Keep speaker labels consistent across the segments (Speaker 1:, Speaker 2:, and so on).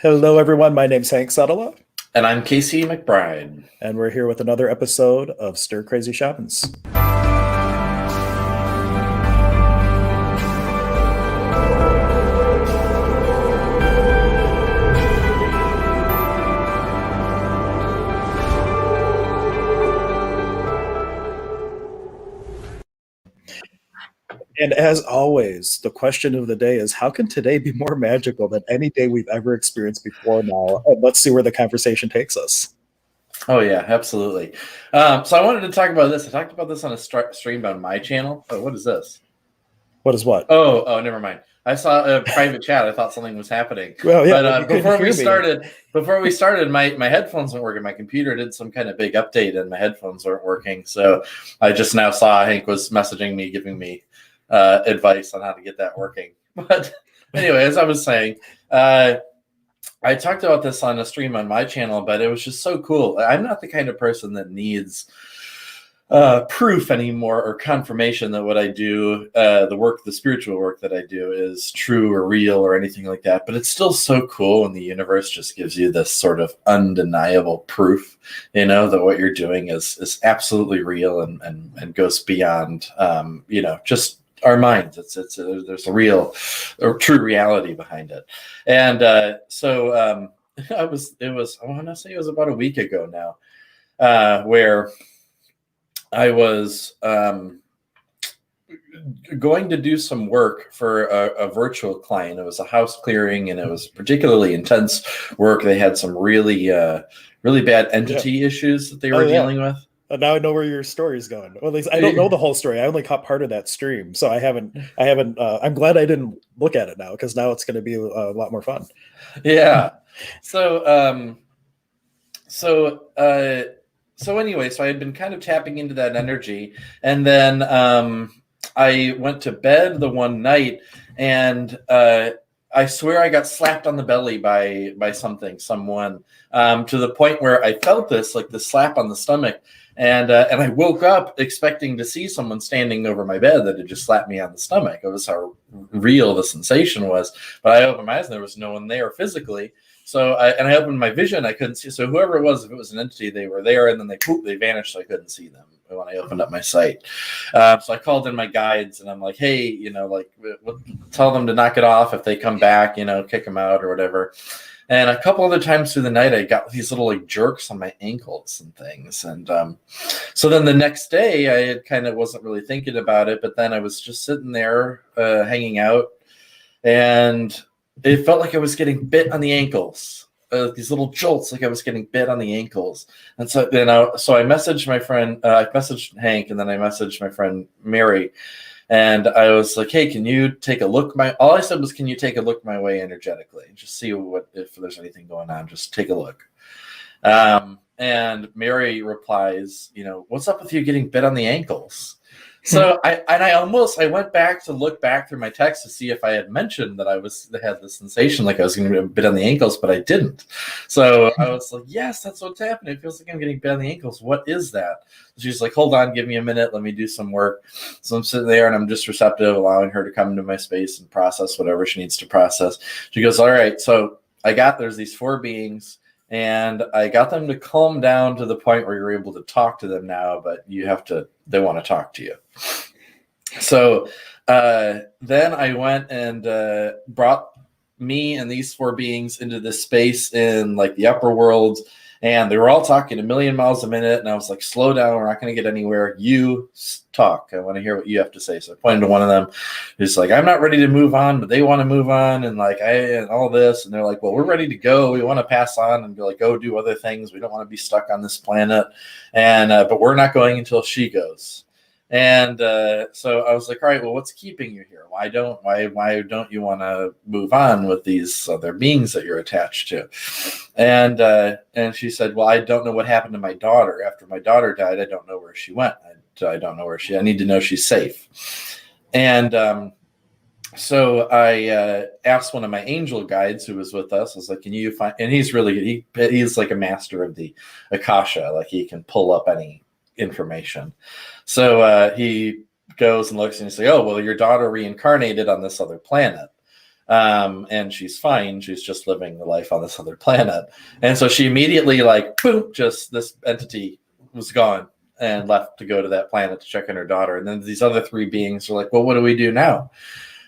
Speaker 1: Hello, everyone. My name's Hank Setala,
Speaker 2: And I'm Casey MacBride.
Speaker 1: and we're here with another episode of Stir Crazy Shamans. And as always, the question of the day is how can today be more magical than any day we've ever experienced before now? And let's see where the conversation takes us.
Speaker 2: Oh, yeah, absolutely. So I wanted to talk about this. I talked about this on a stream on my channel. Oh, what is this?
Speaker 1: What is what?
Speaker 2: Oh, never mind. I saw a private chat. I thought something was happening.
Speaker 1: Well, yeah,
Speaker 2: But
Speaker 1: you couldn't hear me.
Speaker 2: before we started, my headphones weren't working. My computer did some kind of big update, and my headphones weren't working. So I just now saw Hank was messaging me, giving me advice on how to get that working. But anyway, as I was saying, I talked about this on a stream on my channel, but it was just so cool. I'm not the kind of person that needs proof anymore or confirmation that what I do, the spiritual work that I do is true or real or anything like that. But it's still so cool when the universe just gives you this sort of undeniable proof, that what you're doing is absolutely real and goes beyond, just our minds. There's a real or true reality behind it. And so I want to say it was about a week ago now, where I was going to do some work for a virtual client. It was a house clearing, and it was particularly intense work. They had some really bad entity issues that they were dealing with.
Speaker 1: Now I know where your story is going. Well, at least I don't know the whole story. I only caught part of that stream, so I haven't. I'm glad I didn't look at it now because now it's going to be a lot more fun.
Speaker 2: Yeah. So anyway, so I had been kind of tapping into that energy, and then I went to bed the one night, and I swear I got slapped on the belly by someone, to the point where I felt this slap on the stomach. And I woke up expecting to see someone standing over my bed that had just slapped me on the stomach. It was how real the sensation was. But I opened my eyes and there was no one there physically. So I opened my vision. I couldn't see. So whoever it was, if it was an entity, they were there, and then they vanished. So I couldn't see them when I opened up my sight. So I called in my guides, and I'm like, hey, tell them to knock it off. If they come back, kick them out or whatever. And a couple other times through the night, I got these little jerks on my ankles and things. And so then the next day, I kind of wasn't really thinking about it. But then I was just sitting there hanging out, and it felt like I was getting bit on the ankles. These little jolts, like I was getting bit on the ankles. And so then I messaged my friend, I messaged Hank, and then I messaged my friend Mary. And I was like, hey, can you take a look? All I said was, can you take a look my way energetically? Just see if there's anything going on. Just take a look. And Mary replies, what's up with you getting bit on the ankles? So I went back to look back through my text to see if I had mentioned that I had the sensation like I was going to get bit on the ankles, but I didn't. So I was like, yes, that's what's happening. It feels like I'm getting bit on the ankles. What is that? She's like, hold on, give me a minute. Let me do some work. So I'm sitting there and I'm just receptive, allowing her to come into my space and process whatever she needs to process. She goes, all right, so there's these 4 beings. And I got them to calm down to the point where you're able to talk to them now, but they want to talk to you. So then I went and brought me and these 4 beings into this space in the upper worlds. And they were all talking a million miles a minute. And I was like, slow down. We're not going to get anywhere. You talk. I want to hear what you have to say. So I pointed to one of them who's like, I'm not ready to move on, but they want to move on. And and all this. And they're like, well, we're ready to go. We want to pass on and go do other things. We don't want to be stuck on this planet. And, but we're not going until she goes. And so I was like, all right, well, what's keeping you here? Why don't you want to move on with these other beings that you're attached to? And she said, well, I don't know what happened to my daughter. After my daughter died, I don't know where she went. I don't know I need to know she's safe. And so I asked one of my angel guides who was with us. I was like, can you find, and he's really good. He's like a master of the Akasha. Like he can pull up any information. So he goes and looks and he's like, oh, well, your daughter reincarnated on this other planet. and she's fine. She's just living the life on this other planet. And so she immediately, like, boom, just this entity was gone and left to go to that planet to check on her daughter. And then these other three beings are like, well, what do we do now?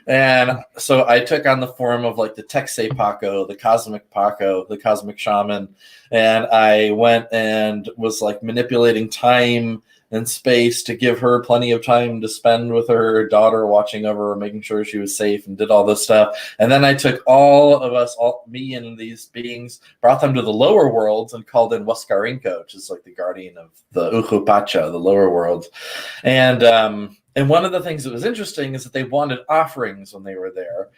Speaker 2: And so I took on the form of like the Texay Paco, the Cosmic Paco, the Cosmic Shaman. And I went and was like manipulating time and space to give her plenty of time to spend with her daughter, watching over her, making sure she was safe, and did all this stuff. And then I took all of us, me and these beings, brought them to the lower worlds and called in Huascarinca, which is like the guardian of the Ujupacha, the lower worlds. And one of the things that was interesting is that they wanted offerings when they were there,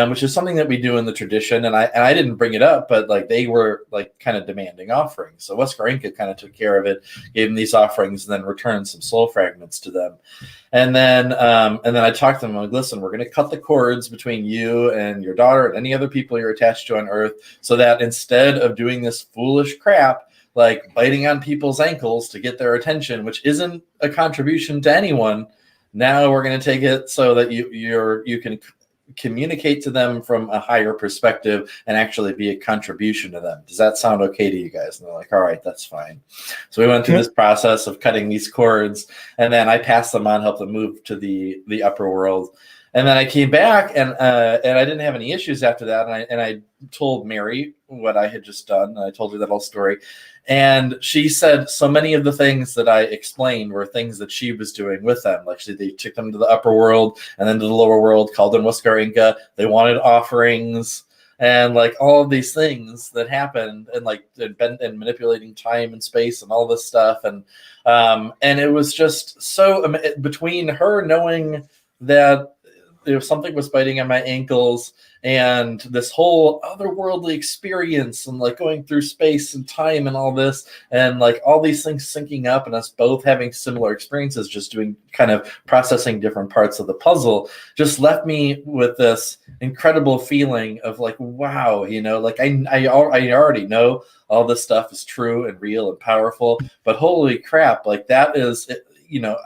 Speaker 2: which is something that we do in the tradition. And I didn't bring it up, but like they were like kind of demanding offerings. So Huascarinca kind of took care of it, gave them these offerings, and then returned some soul fragments to them. And then I talked to them like, listen, we're going to cut the cords between you and your daughter and any other people you're attached to on Earth, so that instead of doing this foolish crap, like biting on people's ankles to get their attention, which isn't a contribution to anyone, now we're going to take it so that you can communicate to them from a higher perspective and actually be a contribution to them. Does that sound okay to you guys? And they're like, all right, that's fine. So we went through this process of cutting these cords, and then I passed them on, helped them move to the upper world. And then I came back, and I didn't have any issues after that. And I told Mary what I had just done. I told her that whole story. And she said so many of the things that I explained were things that she was doing with them. Like they took them to the upper world and then to the lower world, called them Huascarinca. They wanted offerings and like all of these things that happened, and like and manipulating time and space and all this stuff. And it was just so between her knowing that something was biting on my ankles, and this whole otherworldly experience, and like going through space and time and all this, and like all these things syncing up, and us both having similar experiences, just doing kind of processing different parts of the puzzle, just left me with this incredible feeling of like, wow, like I already know all this stuff is true and real and powerful, but holy crap, like that is it.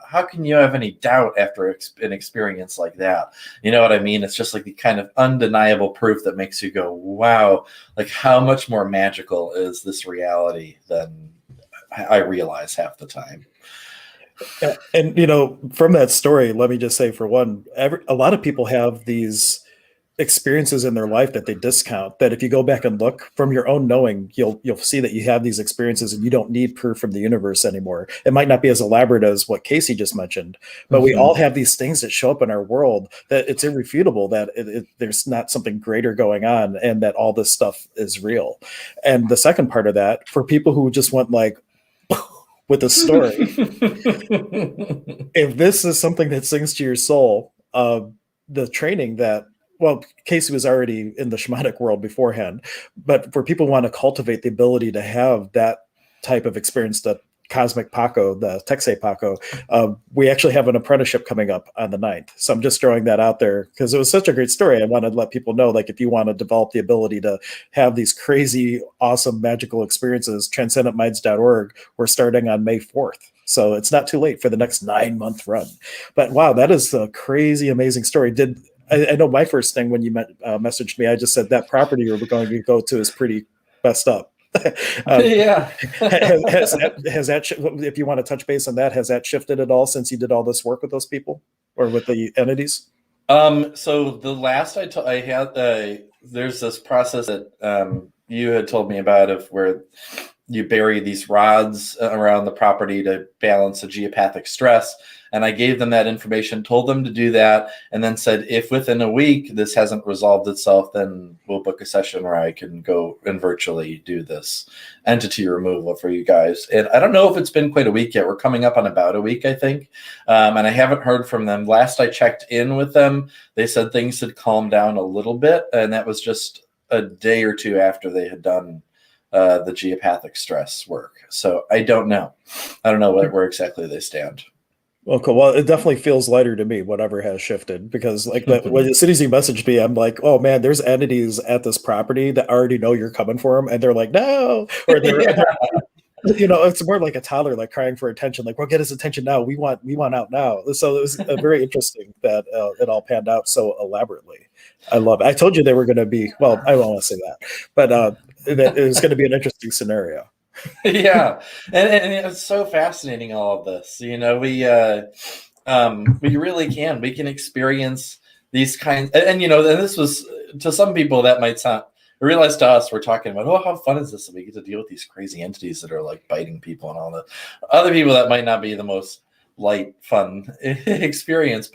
Speaker 2: How can you have any doubt after an experience like that? You know what I mean? It's just like the kind of undeniable proof that makes you go, wow, like how much more magical is this reality than I realize half the time.
Speaker 1: And from that story, let me just say, for one, a lot of people have these experiences in their life that they discount, that if you go back and look from your own knowing, you'll see that you have these experiences and you don't need proof from the universe anymore. It might not be as elaborate as what Casey just mentioned, but we all have these things that show up in our world that it's irrefutable that there's not something greater going on, and that all this stuff is real. And the second part of that, for people who just went like with a story, if this is something that sings to your soul, the training that, well, Casey was already in the shamanic world beforehand, but for people who want to cultivate the ability to have that type of experience, the Cosmic Paco, the Texay Paco, we actually have an apprenticeship coming up on the 9th. So I'm just throwing that out there because it was such a great story. I wanted to let people know, like, if you want to develop the ability to have these crazy, awesome, magical experiences, transcendentminds.org, we're starting on May 4th. So it's not too late for the next 9-month run. But wow, that is a crazy, amazing story. I know my first thing when you messaged me, I just said that property you're going to go to is pretty messed up.
Speaker 2: Yeah.
Speaker 1: has that, if you want to touch base on that, has that shifted at all since you did all this work with those people or with the entities?
Speaker 2: So the last I had, there's this process that you had told me about, of where you bury these rods around the property to balance the geopathic stress. And I gave them that information, told them to do that, and then said, if within a week this hasn't resolved itself, then we'll book a session where I can go and virtually do this entity removal for you guys. And I don't know if it's been quite a week yet. We're coming up on about a week, I think. And I haven't heard from them. Last I checked in with them, they said things had calmed down a little bit. And that was just a day or two after they had done the geopathic stress work. So I don't know. I don't know where exactly they stand.
Speaker 1: Well, cool. Well, it definitely feels lighter to me, whatever has shifted, because like as soon as you messaged me, I'm like, oh man, there's entities at this property that already know you're coming for them, and they're like, no, or they're It's more like a toddler, like crying for attention. Like, well, get his attention now. We want out now. So it was very interesting that it all panned out so elaborately. I love it. I told you they were going to be. Well, I won't want to say that, but that it was going to be an interesting scenario.
Speaker 2: Yeah, and it's so fascinating, all of this. We really can. We can experience these kinds, and this was, to some people that might sound. I realized to us, we're talking about, oh, how fun is this? And we get to deal with these crazy entities that are like biting people and all that. Other people, that might not be the most light, fun experience,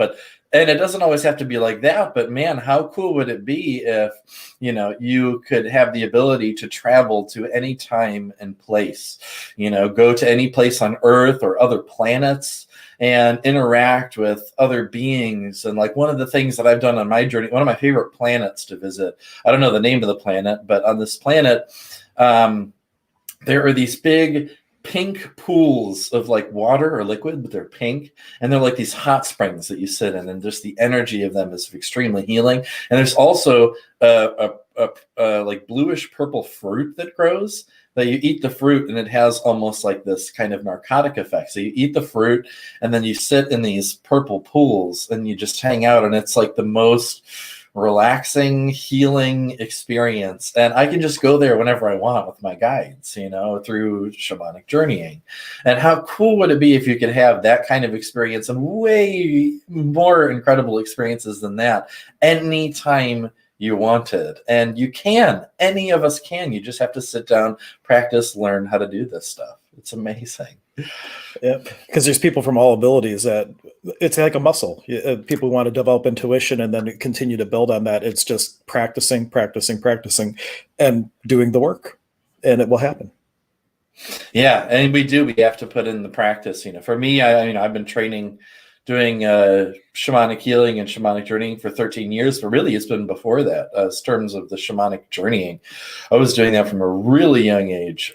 Speaker 2: and it doesn't always have to be like that. But man, how cool would it be if, you could have the ability to travel to any time and place, go to any place on Earth or other planets and interact with other beings. And like one of the things that I've done on my journey, one of my favorite planets to visit, I don't know the name of the planet, but on this planet, there are these big pink pools of like water or liquid, but they're pink, and they're like these hot springs that you sit in, and just the energy of them is extremely healing. And there's also a like bluish purple fruit that grows, that you eat the fruit and it has almost like this kind of narcotic effect. So you eat the fruit and then you sit in these purple pools and you just hang out, and it's like the most relaxing, healing experience. And I can just go there whenever I want with my guides, through shamanic journeying. And how cool would it be if you could have that kind of experience, and way more incredible experiences than that, anytime you wanted? And you can. Any of us can. You just have to sit down, practice, learn how to do this stuff. It's amazing.
Speaker 1: Yeah, because there's people from all abilities that it's like a muscle. People want to develop intuition and then continue to build on that. It's just practicing, and doing the work, and it will happen.
Speaker 2: Yeah, and we have to put in the practice. For me, I've been training, doing shamanic healing and shamanic journeying for 13 years, but really it's been before that. As terms of the shamanic journeying, I was doing that from a really young age.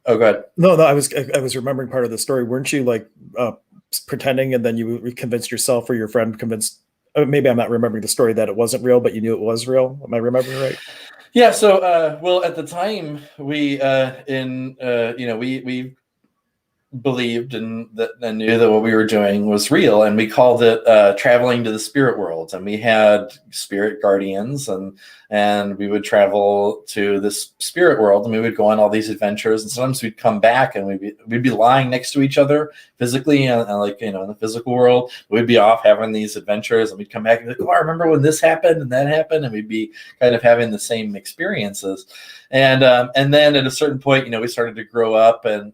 Speaker 2: Oh, go ahead.
Speaker 1: No, I was remembering part of the story. Weren't you like pretending, and then you convinced yourself or your friend convinced? Maybe I'm not remembering the story, that it wasn't real, but you knew it was real. Am I remembering right?
Speaker 2: Yeah. So, well, at the time, we we believed and knew that what we were doing was real, and we called it traveling to the spirit world. And we had spirit guardians, and we would travel to this spirit world, and we would go on all these adventures. And sometimes we'd come back and we'd be lying next to each other physically, and like in the physical world. We'd be off having these adventures, and we'd come back and be like, oh, I remember when this happened and that happened, and we'd be kind of having the same experiences. And then at a certain point, we started to grow up and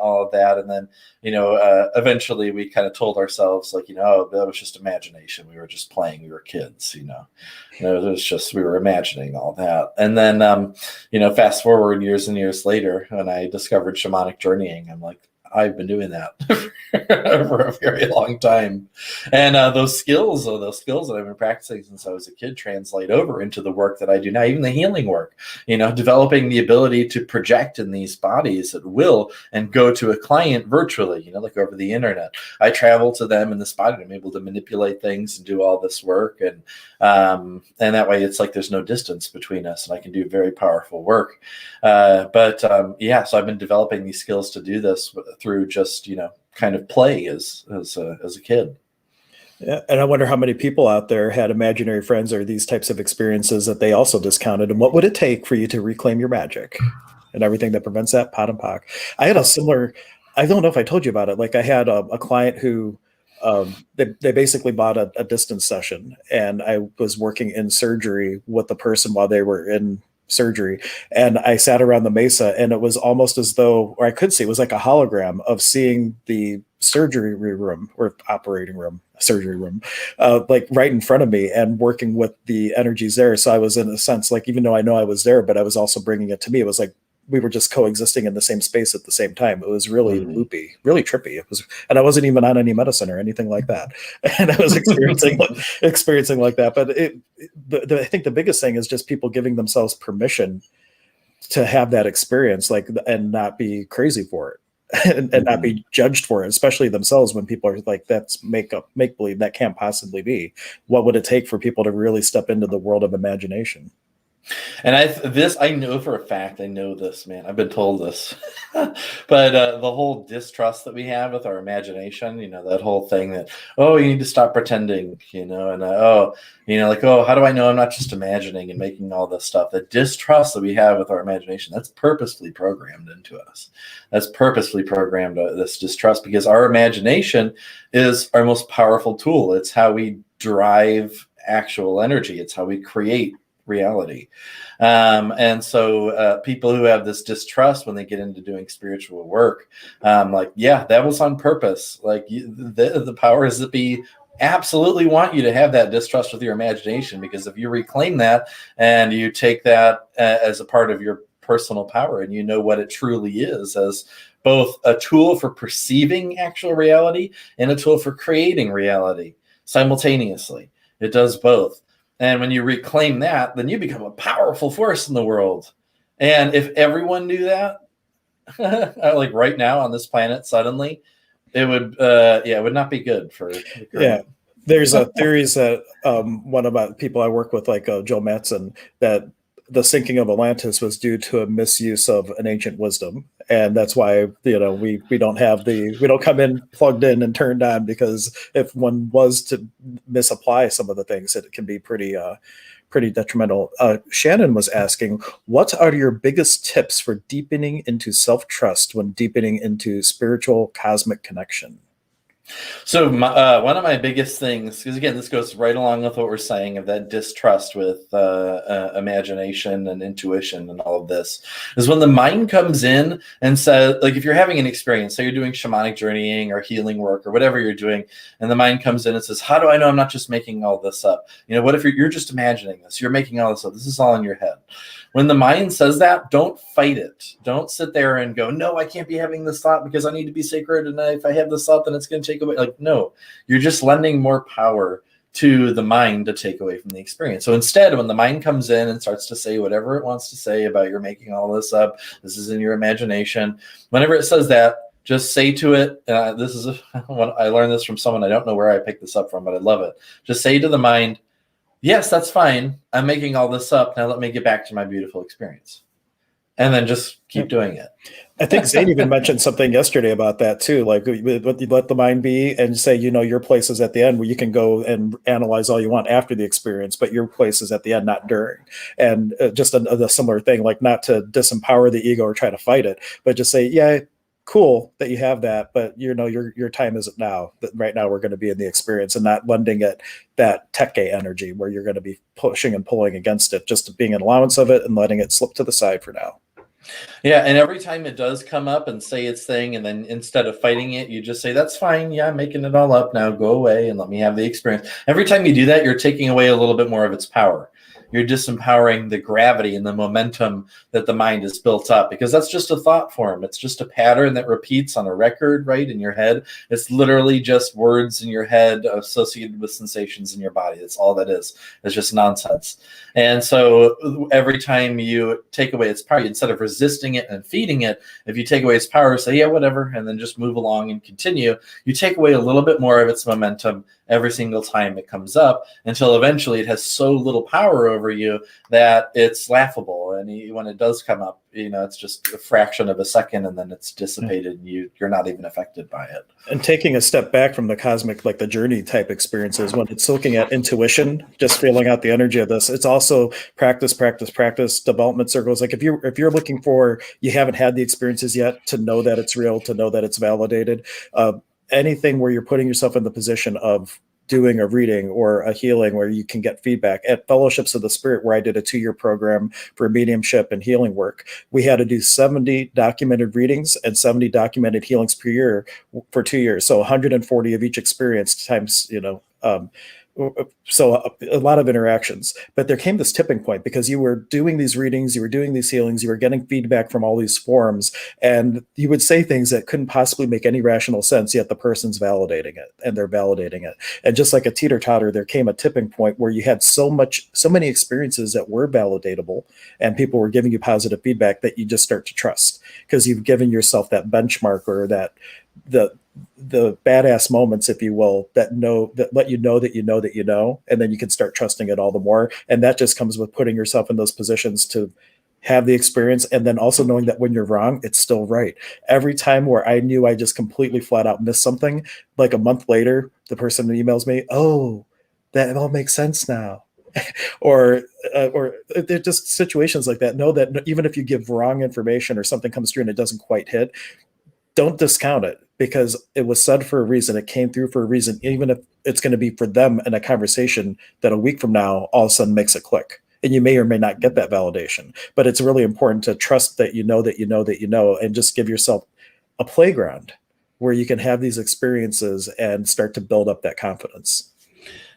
Speaker 2: all of that. And then, eventually we kind of told ourselves, like, oh, that was just imagination. We were just playing. We were kids, it was just, we were imagining all that. And then, fast forward years and years later, when I discovered shamanic journeying, I'm like, I've been doing that for a very long time. And those skills that I've been practicing since I was a kid translate over into the work that I do now, even the healing work, developing the ability to project in these bodies at will and go to a client virtually, like over the internet. I travel to them in this body, and I'm able to manipulate things and do all this work. And that way it's like there's no distance between us, and I can do very powerful work. So I've been developing these skills to do this through just, kind of play as a kid.
Speaker 1: Yeah, and I wonder how many people out there had imaginary friends or these types of experiences that they also discounted. And what would it take for you to reclaim your magic and everything that prevents that? Pot and pock. I had a similar. I don't know if I told you about it. Like I had a client who they basically bought a distance session, and I was working in surgery with the person while they were in surgery, and I sat around the mesa, and it was almost as though, or I could see, it was like a hologram of seeing the surgery room or operating room, surgery room, like right in front of me, and working with the energies there. So I was, in a sense, like, even though I know I was there, but I was also bringing it to me. It was like we were just coexisting in the same space at the same time. It was really loopy, really trippy. It was, and I wasn't even on any medicine or anything like that. And I was experiencing like that. But I think the biggest thing is just people giving themselves permission to have that experience, like, and not be crazy for it. And not be judged for it, especially themselves, when people are like, that's make believe, that can't possibly be. What would it take for people to really step into the world of imagination?
Speaker 2: And I know for a fact, I know this, man. I've been told this. But the whole distrust that we have with our imagination, that whole thing that, oh, you need to stop pretending, and like, oh, how do I know I'm not just imagining and making all this stuff? The distrust that we have with our imagination, that's purposefully programmed into us. That's purposely programmed, this distrust, because our imagination is our most powerful tool. It's how we drive actual energy. It's how we create reality. And so people who have this distrust when they get into doing spiritual work, like, yeah, that was on purpose. Like the powers that be absolutely want you to have that distrust with your imagination, because if you reclaim that and you take that as a part of your personal power, and you know what it truly is as both a tool for perceiving actual reality and a tool for creating reality simultaneously. It does both. And when you reclaim that, then you become a powerful force in the world. And if everyone knew that, like right now on this planet, suddenly, it would, it would not be good for.
Speaker 1: Yeah, there's theories that one of my people I work with, like Joe Mattson, that the sinking of Atlantis was due to a misuse of an ancient wisdom, and that's why we don't come in plugged in and turned on, because if one was to misapply some of the things, it can be pretty detrimental. Shannon was asking, what are your biggest tips for deepening into self-trust when deepening into spiritual cosmic connection?
Speaker 2: So one of my biggest things, because again, this goes right along with what we're saying of that distrust with imagination and intuition and all of this, is when the mind comes in and says, like, if you're having an experience, so you're doing shamanic journeying or healing work or whatever you're doing, and the mind comes in and says, how do I know I'm not just making all this up? What if you're just imagining this? You're making all this up. This is all in your head. When the mind says that, don't fight it. Don't sit there and go, no, I can't be having this thought because I need to be sacred. And if I have this thought, then it's going to take away. Like, no, you're just lending more power to the mind to take away from the experience. So instead, when the mind comes in and starts to say whatever it wants to say about you're making all this up, this is in your imagination, whenever it says that, just say to it, this is I learned this from someone, I don't know where I picked this up from, but I love it. Just say to the mind, yes, that's fine. I'm making all this up. Now let me get back to my beautiful experience. And then just keep doing it.
Speaker 1: I think Zane even mentioned something yesterday about that too. Like, let the mind be and say, your place is at the end, where you can go and analyze all you want after the experience, but your place is at the end, not during. And just a similar thing, like not to disempower the ego or try to fight it, but just say, yeah, cool that you have that, but your time isn't now. That right now we're going to be in the experience, and not lending it that teke energy where you're going to be pushing and pulling against it, just being an allowance of it and letting it slip to the side for now.
Speaker 2: Yeah, and every time it does come up and say its thing, and then instead of fighting it, you just say, that's fine. Yeah, I'm making it all up now. Go away and let me have the experience. Every time you do that, you're taking away a little bit more of its power. You're disempowering the gravity and the momentum that the mind has built up, because that's just a thought form. It's just a pattern that repeats on a record, right, in your head. It's literally just words in your head associated with sensations in your body. That's all that is. It's just nonsense. And so every time you take away its power, instead of resisting it and feeding it, if you take away its power, say, yeah, whatever, and then just move along and continue, you take away a little bit more of its momentum every single time it comes up, until eventually it has so little power over you that it's laughable. And when it does come up, it's just a fraction of a second, and then it's dissipated, and you're not even affected by it.
Speaker 1: And taking a step back from the cosmic, like the journey type experiences, when it's looking at intuition, just feeling out the energy of this, it's also practice, development circles. Like if you're looking for, you haven't had the experiences yet to know that it's real, to know that it's validated, anything where you're putting yourself in the position of doing a reading or a healing where you can get feedback. At Fellowships of the Spirit, where I did a 2-year program for mediumship and healing work, we had to do 70 documented readings and 70 documented healings per year for 2 years. So 140 of each experience times, so a lot of interactions. But there came this tipping point, because you were doing these readings, you were doing these healings, you were getting feedback from all these forums, and you would say things that couldn't possibly make any rational sense, yet the person's validating it, and they're validating it. And just like a teeter-totter, there came a tipping point where you had so many experiences that were validatable, and people were giving you positive feedback, that you just start to trust, because you've given yourself that benchmark, or that the badass moments, if you will, that let you know that you know that you know, and then you can start trusting it all the more. And that just comes with putting yourself in those positions to have the experience, and then also knowing that when you're wrong, it's still right. Every time where I knew I just completely flat out missed something, like a month later, the person emails me, "Oh, that all makes sense now." Or they're just situations like that. Know that even if you give wrong information or something comes through and it doesn't quite hit, don't discount it, because it was said for a reason. It came through for a reason, even if it's going to be for them in a conversation that a week from now all of a sudden makes a click. And you may or may not get that validation, but it's really important to trust that you know that you know that you know, and just give yourself a playground where you can have these experiences and start to build up that confidence.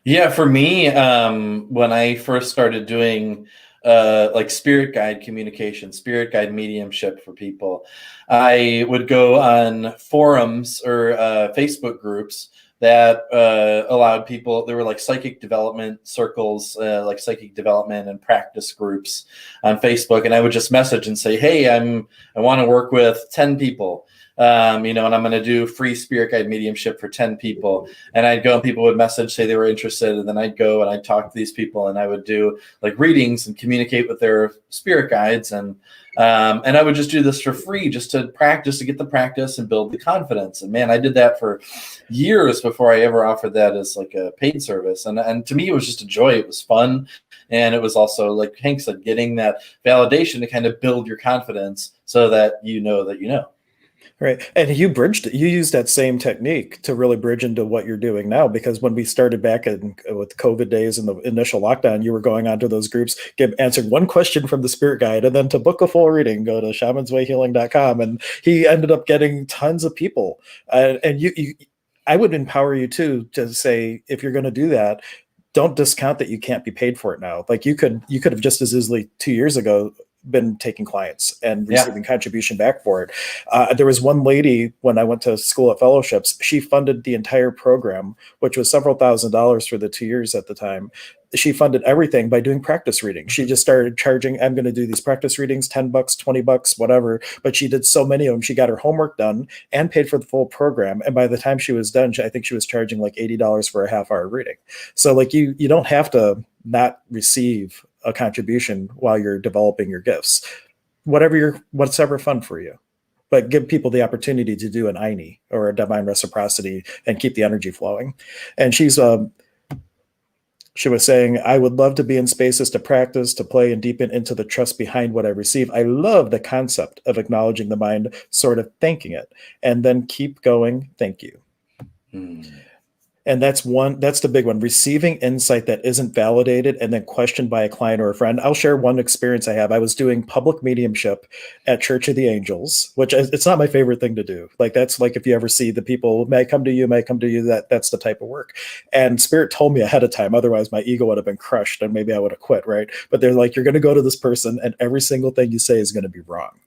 Speaker 2: Yeah, for me, when I first started doing like spirit guide communication, spirit guide mediumship for people, I would go on forums or Facebook groups that allowed people. There were like psychic development circles, like psychic development and practice groups on Facebook, and I would just message and say, "Hey, I want to work with 10 people." And I'm going to do free spirit guide mediumship for 10 people. And I'd go and people would message, say they were interested. And then I'd go and I'd talk to these people and I would do like readings and communicate with their spirit guides. And I would just do this for free, just to practice, to get the practice and build the confidence. And man, I did that for years before I ever offered that as like a paid service. And to me, it was just a joy. It was fun. And it was also, like Hank said, getting that validation to kind of build your confidence so that you know that you know.
Speaker 1: Right. And you used that same technique to really bridge into what you're doing now, because when we started back with COVID days and the initial lockdown, you were going onto those groups, answering one question from the spirit guide, and then to book a full reading, go to shamanswayhealing.com. And he ended up getting tons of people. I would empower you too, to say, if you're going to do that, don't discount that you can't be paid for it now. Like you could have just as easily 2 years ago been taking clients and receiving contribution back for it. There was one lady when I went to school at fellowships, she funded the entire program, which was several $1,000s for the 2 years at the time. She funded everything by doing practice readings. She just started charging, I'm going to do these practice readings, $10, $20, whatever. But she did so many of them. She got her homework done and paid for the full program. And by the time she was done, I think she was charging like $80 for a half-hour reading. So like you don't have to not receive a contribution while you're developing your gifts. What's ever fun for you. But give people the opportunity to do an INI or a divine reciprocity and keep the energy flowing. And she was saying, I would love to be in spaces to practice, to play, and deepen into the trust behind what I receive. I love the concept of acknowledging the mind, sort of thanking it, and then keep going. Thank you. And that's the big one, receiving insight that isn't validated and then questioned by a client or a friend. I'll share one experience I have. I was doing public mediumship at Church of the Angels, which it's not my favorite thing to do. Like, that's like, if you ever see the people, may I come to you, that's the type of work. And Spirit told me ahead of time, otherwise my ego would have been crushed and maybe I would have quit, right? But they're like, you're going to go to this person and every single thing you say is going to be wrong.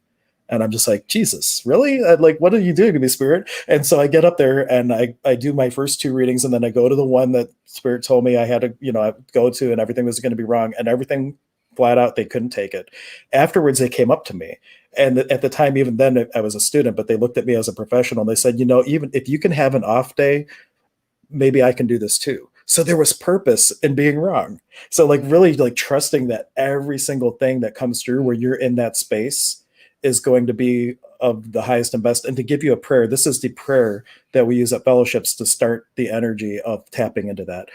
Speaker 1: And I'm just like, Jesus, really? Like, what are you doing to me, Spirit? And so I get up there and I do my first 2 readings, and then I go to the one that Spirit told me I had to, go to, and everything was going to be wrong, and everything flat out, they couldn't take it. Afterwards, they came up to me. And at the time, even then, I was a student, but they looked at me as a professional. And they said, even if you can have an off day, maybe I can do this too. So there was purpose in being wrong. So like really like trusting that every single thing that comes through where you're in that space is going to be of the highest and best. And to give you a prayer, this is the prayer that we use at fellowships to start the energy of tapping into that.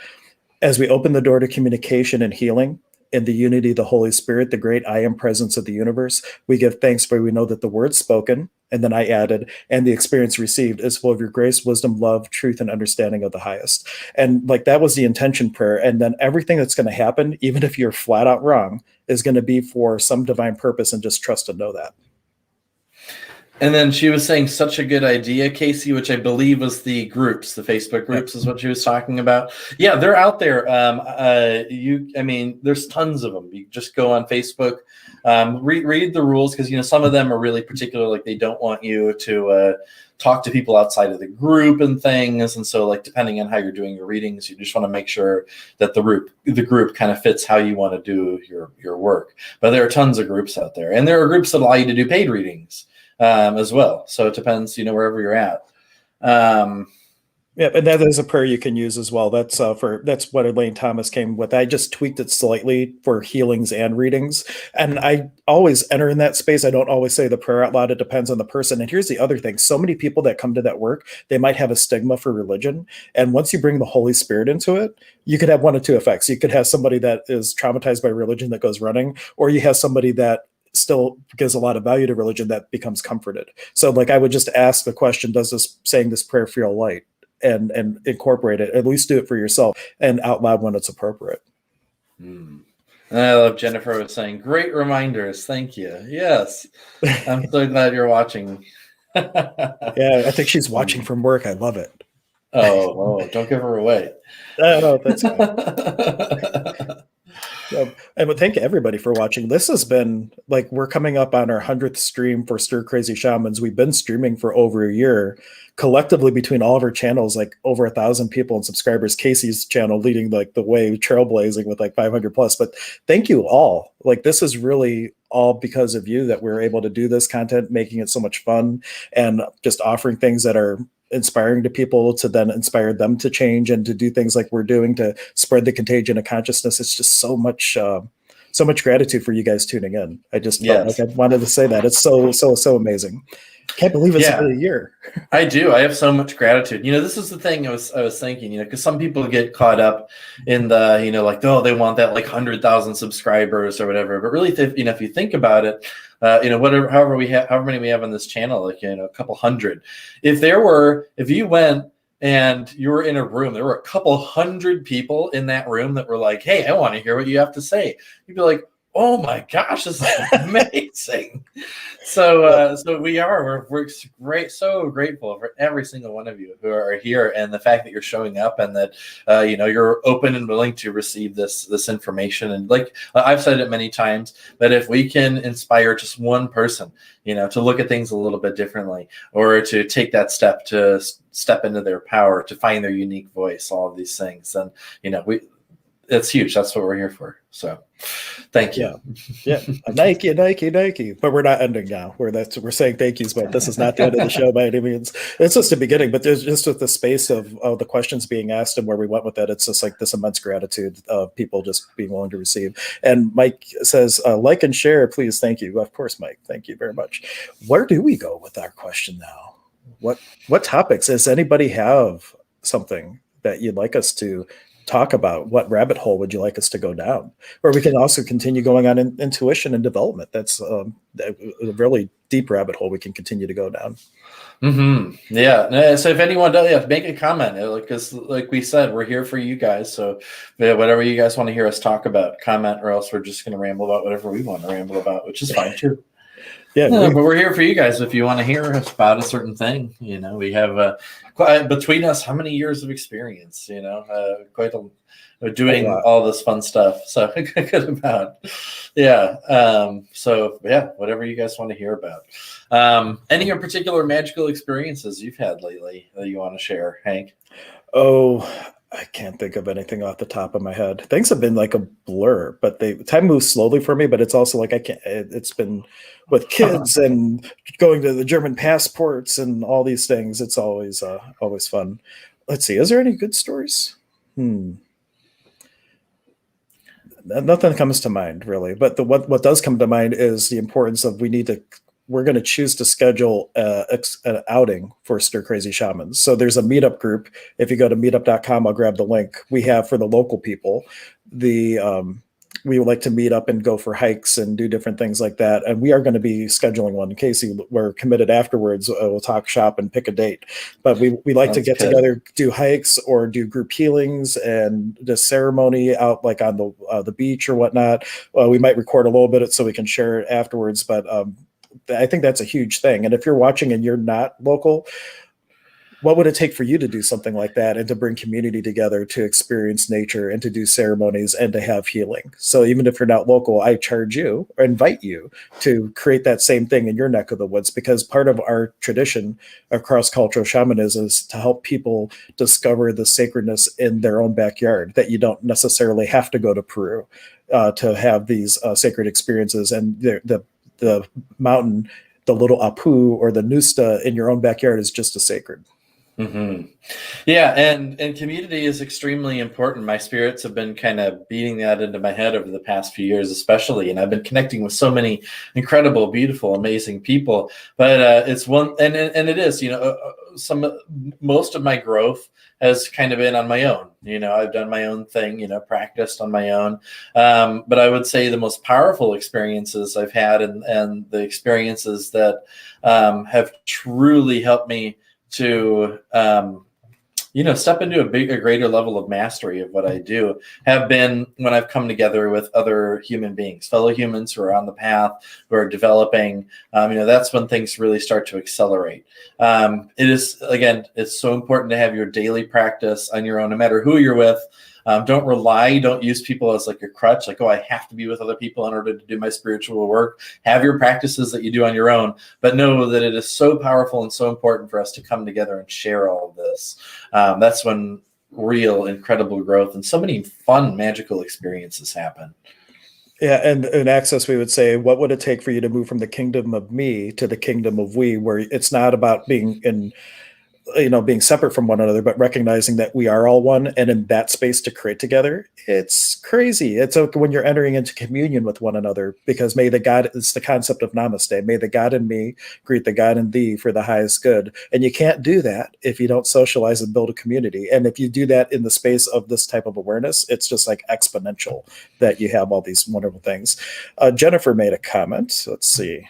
Speaker 1: As we open the door to communication and healing in the unity of the Holy Spirit, the great I am presence of the universe, we give thanks for we know that the word spoken, and then I added, and the experience received is full of your grace, wisdom, love, truth, and understanding of the highest. And like that was the intention prayer. And then everything that's going to happen, even if you're flat out wrong, is going to be for some divine purpose, and just trust and know that.
Speaker 2: And then she was saying such a good idea, Casey, which I believe was the groups, the Facebook groups is what she was talking about. Yeah, they're out there. There's tons of them. You just go on Facebook, read the rules, because, some of them are really particular. Like they don't want you to talk to people outside of the group and things. And so like, depending on how you're doing your readings, you just want to make sure that the group kind of fits how you want to do your work. But there are tons of groups out there. And there are groups that allow you to do paid readings as well. So it depends, wherever you're at.
Speaker 1: Yeah, and that is a prayer you can use as well. That's what Elaine Thomas came with. I just tweaked it slightly for healings and readings. And I always enter in that space. I don't always say the prayer out loud. It depends on the person. And here's the other thing. So many people that come to that work, they might have a stigma for religion. And once you bring the Holy Spirit into it, you could have one of two effects. You could have somebody that is traumatized by religion that goes running, or you have somebody that still gives a lot of value to religion that becomes comforted. So like I would just ask the question, does this saying this prayer feel light? And incorporate it, at least do it for yourself and out loud when it's appropriate.
Speaker 2: And I love Jennifer was saying, great reminders. Thank you. Yes. I'm so glad you're watching.
Speaker 1: Yeah, I think she's watching from work. I love it.
Speaker 2: Oh, don't give her away.
Speaker 1: No, that's fine. And thank everybody for watching. This has been like, we're coming up on our 100th stream for Stir Crazy Shamans. We've been streaming for over a year. Collectively between all of our channels, like over 1,000 people and subscribers. Casey's channel leading like the way, trailblazing with like 500 plus. But thank you all. Like this is really all because of you that we're able to do this content, making it so much fun and just offering things that are inspiring to people to then inspire them to change and to do things like we're doing to spread the contagion of consciousness. It's just so much gratitude for you guys tuning in. I just felt like I wanted to say that. It's so amazing. Can't believe it's been a year.
Speaker 2: I do. I have so much gratitude. This is the thing I was thinking, because some people get caught up in the, like, oh, they want that like 100,000 subscribers or whatever. But really, if you think about it, however many we have on this channel, like, a couple hundred. If you went and you were in a room, there were a couple hundred people in that room that were like, hey, I want to hear what you have to say. You'd be like, oh my gosh, this is amazing. So we're great, so grateful for every single one of you who are here, and the fact that you're showing up and that you're open and willing to receive this information. And like I've said it many times, that if we can inspire just one person, to look at things a little bit differently, or to take that step to step into their power, to find their unique voice, all of these things, then it's huge. That's what we're here for. So thank you.
Speaker 1: Yeah. Nike. But we're not ending now. We're saying thank yous, but this is not the end of the show by any means. It's just the beginning, but there's just with the space of the questions being asked and where we went with that, it's just like this immense gratitude of people just being willing to receive. And Mike says, like and share, please. Thank you. Of course, Mike. Thank you very much. Where do we go with our question now? What topics? Does anybody have something that you'd like us to talk about? What rabbit hole would you like us to go down? Or we can also continue going on in intuition and development. That's a really deep rabbit hole we can continue to go down.
Speaker 2: Mm-hmm. Yeah. So if anyone does, make a comment. Because like we said, we're here for you guys. So whatever you guys want to hear us talk about, comment, or else we're just going to ramble about whatever we want to ramble about, which is fine too. But we're here for you guys. If you want to hear about a certain thing, we have between us how many years of experience, doing all this fun stuff. So good about, whatever you guys want to hear about. Any in particular magical experiences you've had lately that you want to share, Hank?
Speaker 1: Oh, I can't think of anything off the top of my head. Things have been like a blur, but time moves slowly for me. But it's also like it's been with kids and going to the German passports and all these things. It's always fun. Let's see. Is there any good stories? Nothing comes to mind really. But what does come to mind is the importance of we're going to choose to schedule an outing for Stir Crazy Shamans. So there's a meetup group. If you go to meetup.com, I'll grab the link. We have for the local people, we would like to meet up and go for hikes and do different things like that. And we are going to be scheduling one. Casey, we're committed afterwards. We'll talk shop and pick a date. But we like to get together, do hikes or do group healings and the ceremony out like on the beach or whatnot. We might record a little bit so we can share it afterwards. But I think that's a huge thing. And if you're watching and you're not local, what would it take for you to do something like that and to bring community together to experience nature and to do ceremonies and to have healing? So even if you're not local, I charge you or invite you to create that same thing in your neck of the woods, because part of our tradition of cross-cultural shamanism is to help people discover the sacredness in their own backyard, that you don't necessarily have to go to Peru to have these sacred experiences. And the mountain, the little Apu or the Nusta in your own backyard is just as sacred.
Speaker 2: Hmm. Yeah, and community is extremely important. My spirits have been kind of beating that into my head over the past few years, especially, and I've been connecting with so many incredible, beautiful, amazing people. But it's one, and it is, some most of my growth has kind of been on my own. I've done my own thing, practiced on my own. But I would say the most powerful experiences I've had, and the experiences that have truly helped me to step into a greater level of mastery of what I do, have been when I've come together with other human beings, fellow humans who are on the path, who are developing. That's when things really start to accelerate. It is, again, it's so important to have your daily practice on your own, no matter who you're with. Don't use people as like a crutch, like, oh, I have to be with other people in order to do my spiritual work. Have your practices that you do on your own, but know that it is so powerful and so important for us to come together and share all of this. That's when real incredible growth and so many fun, magical experiences happen.
Speaker 1: Yeah, and in Access, we would say, what would it take for you to move from the kingdom of me to the kingdom of we, where it's not about being in being separate from one another, but recognizing that we are all one, and in that space to create together. It's crazy. It's okay when you're entering into communion with one another, because may the God, it's the concept of namaste, may the God in me greet the God in thee for the highest good. And you can't do that if you don't socialize and build a community. And if you do that in the space of this type of awareness, it's just like exponential that you have all these wonderful things. Jennifer made a comment. Let's see.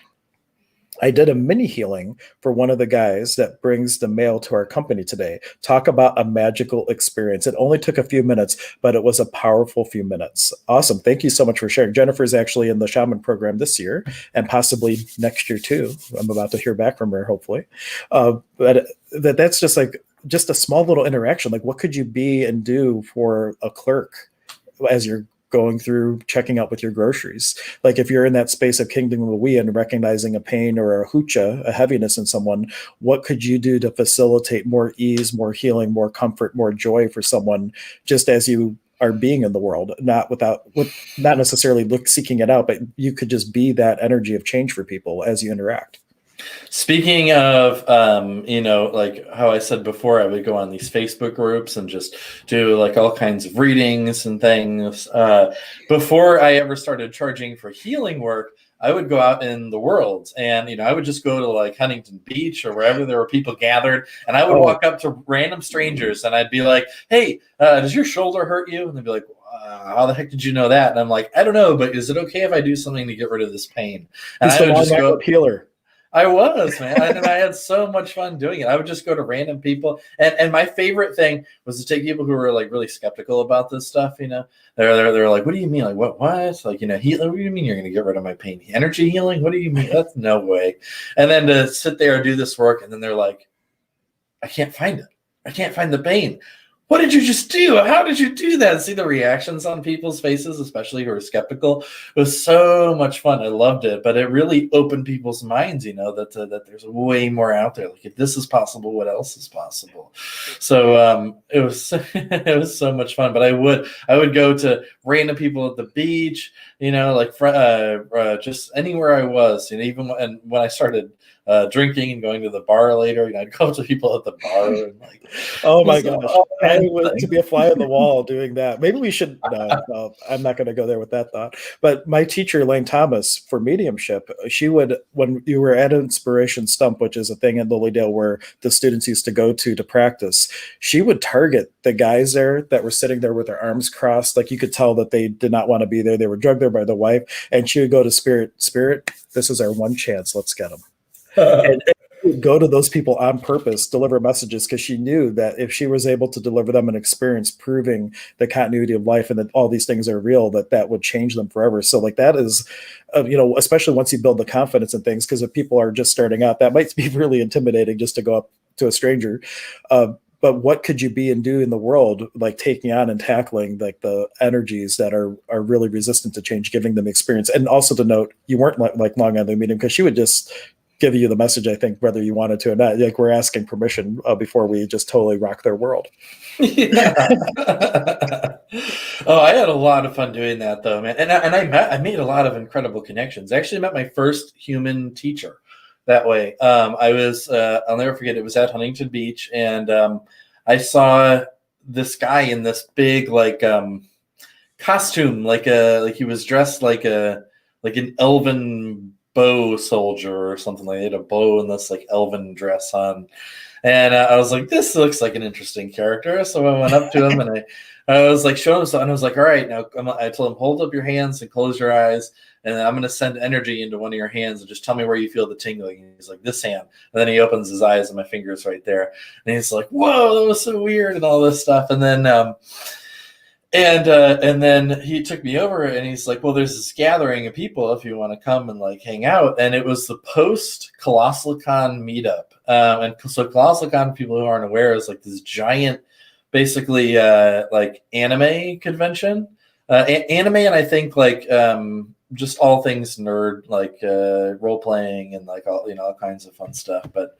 Speaker 1: I did a mini healing for one of the guys that brings the mail to our company today. Talk about a magical experience. It only took a few minutes, but it was a powerful few minutes. Awesome. Thank you so much for sharing. Jennifer is actually in the shaman program this year and possibly next year too. I'm about to hear back from her, hopefully. But that's just a small little interaction. Like, what could you be and do for a clerk as you're going through checking out with your groceries? Like, if you're in that space of kingdom of we and recognizing a pain or a hucha, a heaviness in someone, what could you do to facilitate more ease, more healing, more comfort, more joy for someone, just as you are being in the world, not necessarily seeking it out, but you could just be that energy of change for people as you interact.
Speaker 2: Speaking of, like how I said before, I would go on these Facebook groups and just do like all kinds of readings and things. Before I ever started charging for healing work, I would go out in the world, and I would just go to like Huntington Beach or wherever there were people gathered, and I would walk up to random strangers and I'd be like, "Hey, does your shoulder hurt you?" And they'd be like, "How the heck did you know that?" And I'm like, "I don't know, but is it okay if I do something to get rid of this pain?" And
Speaker 1: He's
Speaker 2: I
Speaker 1: the
Speaker 2: would just go.
Speaker 1: healer.
Speaker 2: I was, man. And I had so much fun doing it. I would just go to random people. And my favorite thing was to take people who were like really skeptical about this stuff, They're like, what do you mean? Like, what? Like, healing, what do you mean you're going to get rid of my pain? Energy healing? What do you mean? That's no way. And then to sit there and do this work, and then they're like, I can't find it. I can't find the pain. What did you just do? How did you do that? See the reactions on people's faces, especially who are skeptical. It was so much fun. I loved it, but it really opened people's minds, that there's way more out there. Like, if this is possible, what else is possible? So it was it was so much fun. But I would go to random people at the beach, just anywhere I was, even when I started drinking and going to the bar later, I'd go to people at the bar and like,
Speaker 1: oh my gosh, I would to be a fly on the wall doing that. Maybe we should. No, I'm not going to go there with that thought. But my teacher, Elaine Thomas, for mediumship, she would, when you were at Inspiration Stump, which is a thing in Lilydale where the students used to go to practice, she would target the guys there that were sitting there with their arms crossed. Like, you could tell that they did not want to be there. They were drugged there by the wife, and she would go to Spirit. This is our one chance. Let's get them. And would go to those people on purpose, deliver messages, because she knew that if she was able to deliver them an experience proving the continuity of life and that all these things are real, that would change them forever. So like, that is, especially once you build the confidence in things, because if people are just starting out, that might be really intimidating just to go up to a stranger. But what could you be and do in the world, like taking on and tackling like the energies that are really resistant to change, giving them experience. And also to note, you weren't like long on the medium, because she would just give you the message, I think, whether you wanted to or not. Like, we're asking permission before we just totally rock their world.
Speaker 2: Yeah. Oh, I had a lot of fun doing that, though, man. And I made a lot of incredible connections. I actually met my first human teacher that way. I was I'll never forget. It was at Huntington Beach, and I saw this guy in this big like costume, like he was dressed like an elven bow soldier or something. Like he had a bow and this like elven dress on. And I was like, this looks like an interesting character. So I went up to him and I was like, showing him something. I was like, all right, now I told him, hold up your hands and close your eyes. And I'm going to send energy into one of your hands and just tell me where you feel the tingling. And he's like, this hand. And then he opens his eyes and my finger's right there. And he's like, whoa, that was so weird and all this stuff. And then, and then he took me over and he's like, well, there's this gathering of people if you want to come and like hang out. And it was the post Colossal Con meetup. And so Colossal Con, people who aren't aware, is like this giant, basically like anime convention. Anime and I think like just all things nerd, like role playing and like all kinds of fun stuff. But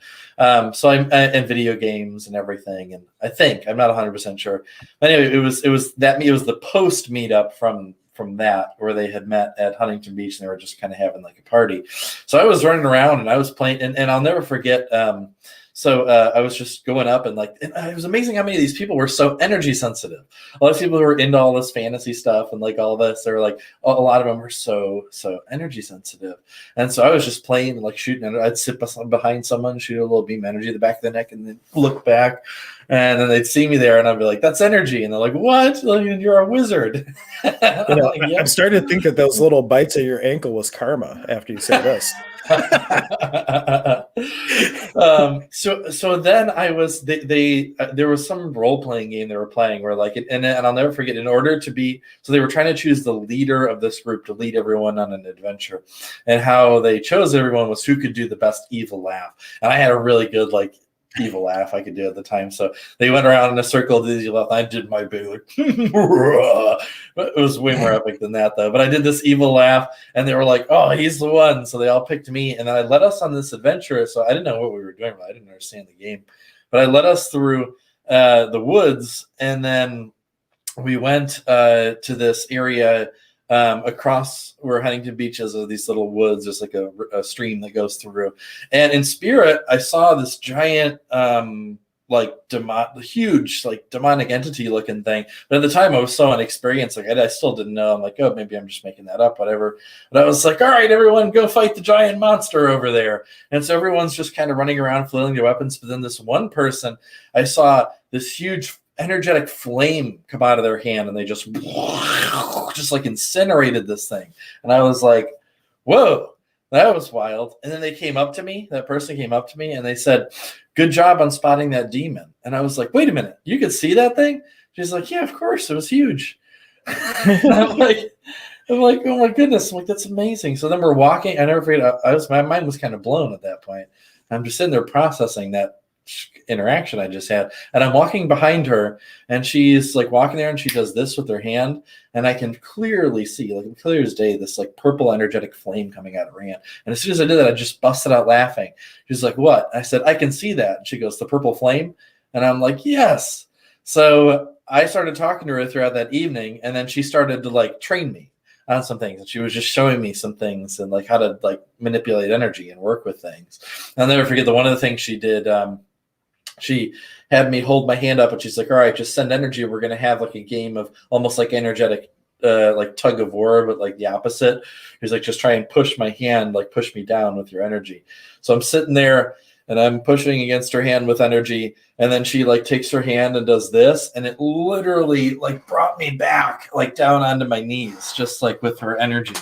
Speaker 2: so and video games and everything. And I think I'm not 100% sure. But anyway, it was the post meetup from that, where they had met at Huntington Beach and they were just kind of having like a party. So I was running around and I was playing, and I'll never forget. So I was just going up and it was amazing how many of these people were so energy sensitive. A lot of people who were into all this fantasy stuff and like all this, they were like, a lot of them were so energy sensitive. And so I was just playing and like shooting, and I'd sit behind someone, shoot a little beam energy in the back of the neck, and then look back. And then they'd see me there, and I'd be like, "That's energy." And they're like, "What? You're a wizard."
Speaker 1: Like, I'm starting to think that those little bites of your ankle was karma after you said this.
Speaker 2: So then I was there was some role playing game they were playing where like and I'll never forget, in order to be, so they were trying to choose the leader of this group to lead everyone on an adventure, and how they chose everyone was who could do the best evil laugh. And I had a really good like evil laugh I could do at the time. So they went around in a circle, did evil laugh. I did my big like it was way more epic than that though. But I did this evil laugh and they were like, oh, he's the one. So they all picked me, and then I led us on this adventure. So I didn't know what we were doing, but I didn't understand the game. But I led us through the woods, and then we went to this area across where Huntington Beach is, these little woods. There's like a stream that goes through, and in spirit, I saw this giant, huge, like demonic entity looking thing. But at the time, I was so inexperienced, like I still didn't know. I'm like, oh, maybe I'm just making that up, whatever. But I was like, all right, everyone, go fight the giant monster over there. And so everyone's just kind of running around, flailing their weapons. But then this one person, I saw this huge energetic flame come out of their hand, and they just like incinerated this thing. And I was like, whoa, that was wild. And then that person came up to me and they said, good job on spotting that demon. And I was like, wait a minute, you could see that thing? She's like, yeah, of course, it was huge. I'm like, oh my goodness, I'm like, that's amazing. So then we're walking. I never forget, my mind was kind of blown at that point. I'm just sitting there processing that interaction I just had, and I'm walking behind her, and she's like walking there, and she does this with her hand, and I can clearly see, like clear as day, this like purple energetic flame coming out of her hand. And as soon as I did that, I just busted out laughing. She's like, what? I said, I can see that. And she goes, the purple flame? And I'm like, yes. So I started talking to her throughout that evening, and then she started to like train me on some things, and she was just showing me some things and like how to like manipulate energy and work with things. I'll never forget one of the things she did. She had me hold my hand up, and she's like, all right, just send energy. We're going to have like a game of almost like energetic, like tug of war, but like the opposite. She's like, just try and push my hand, like push me down with your energy. So I'm sitting there and I'm pushing against her hand with energy. And then she like takes her hand and does this. And it literally like brought me back, like down onto my knees, just like with her energy.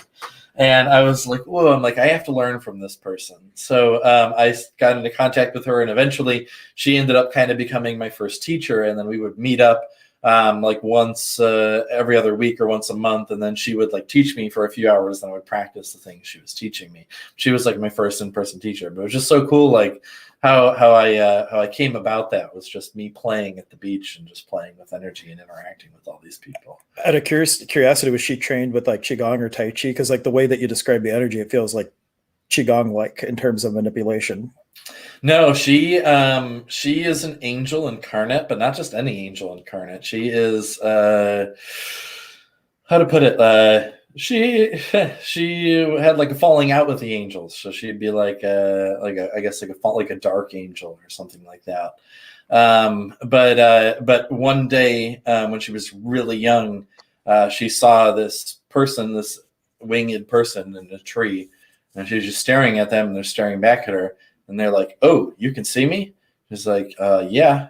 Speaker 2: And I was like, whoa, I'm like, I have to learn from this person. So I got into contact with her, and eventually she ended up kind of becoming my first teacher. And then we would meet up like once every other week or once a month. And then she would like teach me for a few hours, and I would practice the things she was teaching me. She was like my first in-person teacher. But it was just so cool, like how I came about that was just me playing at the beach and just playing with energy and interacting with all these people.
Speaker 1: Out of curiosity, was she trained with like Qigong or Tai Chi? Because like the way that you describe the energy, it feels like Qigong-like in terms of manipulation.
Speaker 2: No, she is an angel incarnate, but not just any angel incarnate. She is how to put it? She had like a falling out with the angels, so she'd be like I guess like a dark angel or something like that. But one day when she was really young, she saw this person, this winged person in a tree, and she was just staring at them, and they're staring back at her, and they're like, "Oh, you can see me?" She's like, "Yeah."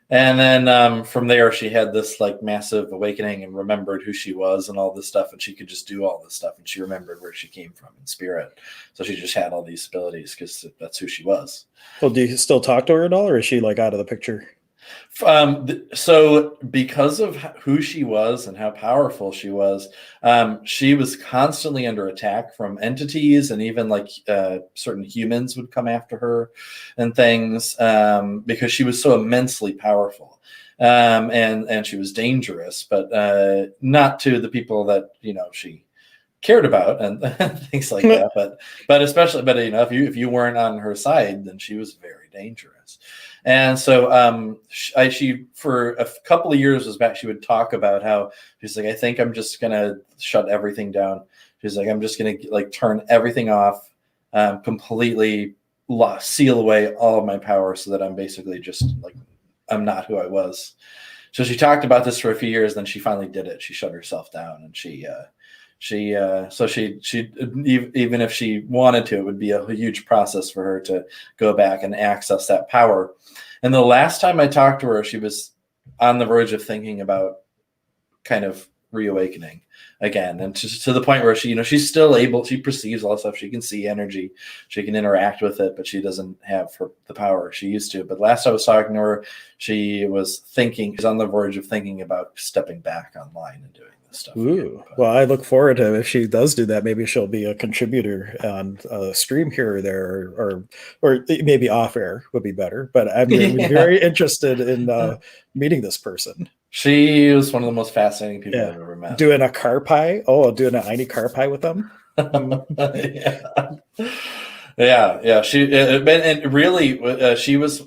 Speaker 2: And then from there, she had this like massive awakening and remembered who she was and all this stuff, and she could just do all this stuff, and she remembered where she came from in spirit. So she just had all these abilities because that's who she was.
Speaker 1: Well, do you still talk to her at all, or is she like out of the picture?
Speaker 2: So because of who she was and how powerful she was constantly under attack from entities, and even like certain humans would come after her and things, because she was so immensely powerful. And she was dangerous, but not to the people that she cared about and things like that. But especially, if you weren't on her side, then she was very dangerous. And so she for a couple of years was back, she would talk about how she's like, I think I'm just gonna shut everything down. She's like, I'm just gonna like turn everything off, completely seal away all of my power, so that I'm basically just like, I'm not who I was. So she talked about this for a few years, then she finally did it. She shut herself down, and she even if she wanted to, it would be a huge process for her to go back and access that power. And the last time I talked to her, she was on the verge of thinking about kind of reawakening again, and to the point where she's still able, she perceives all stuff, she can see energy, she can interact with it, but she doesn't have the power she used to. But last I was talking to her, she was thinking, she's on the verge of thinking about stepping back online and doing stuff.
Speaker 1: Ooh, well, I look forward to, if she does do that, maybe she'll be a contributor on a stream here or there, or maybe off air would be better. But I'm very interested in meeting this person.
Speaker 2: She was one of the most fascinating people I've ever met.
Speaker 1: Doing a car pie. Oh, doing an Aini car pie with them.
Speaker 2: Yeah. She and really, she was,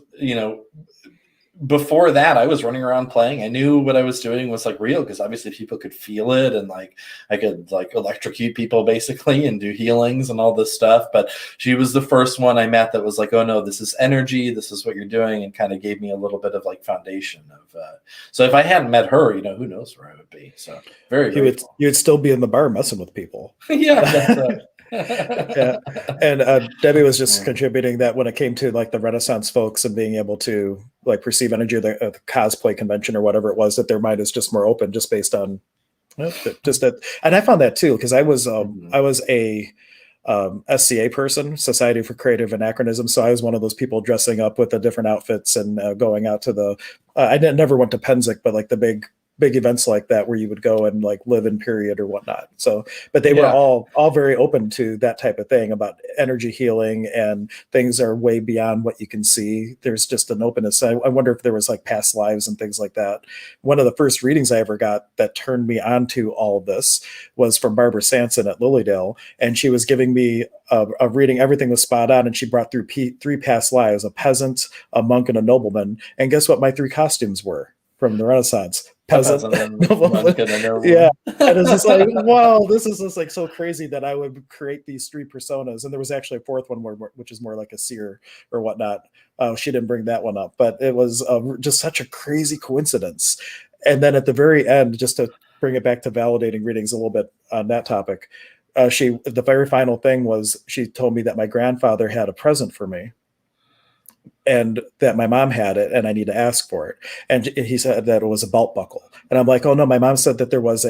Speaker 2: before that, I was running around playing. I knew what I was doing was like real, because obviously people could feel it, and like I could like electrocute people basically and do healings and all this stuff. But she was the first one I met that was like, oh no, this is energy, this is what you're doing, and kind of gave me a little bit of like foundation of. So if I hadn't met her, who knows where I would be. So very grateful.
Speaker 1: You would still be in the bar messing with people.
Speaker 2: Yeah, that's right.
Speaker 1: Yeah. And Debbie was just contributing that when it came to like the Renaissance folks and being able to like perceive energy at the cosplay convention or whatever it was, that their mind is just more open, just based on just that. And I found that too, because I was a SCA person, Society for Creative Anachronism. So I was one of those people dressing up with the different outfits and going out to the I never went to Penzic, but like the big events like that where you would go and like live in period or whatnot. So, but they were all very open to that type of thing about energy healing, and things are way beyond what you can see. There's just an openness. I wonder if there was like past lives and things like that. One of the first readings I ever got that turned me on to all of this was from Barbara Sanson at Lilydale. And she was giving me a reading. Everything was spot on. And she brought through three past lives: a peasant, a monk, and a nobleman. And guess what my three costumes were from the Renaissance? Peasant. Yeah. And it's just like, wow, this is just like so crazy that I would create these three personas. And there was actually a fourth one which is more like a seer or whatnot. She didn't bring that one up, but it was just such a crazy coincidence. And then at the very end, just to bring it back to validating readings a little bit on that topic, the very final thing was she told me that my grandfather had a present for me, and that my mom had it and I need to ask for it. And he said that it was a belt buckle. And I'm like, oh no, my mom said that there was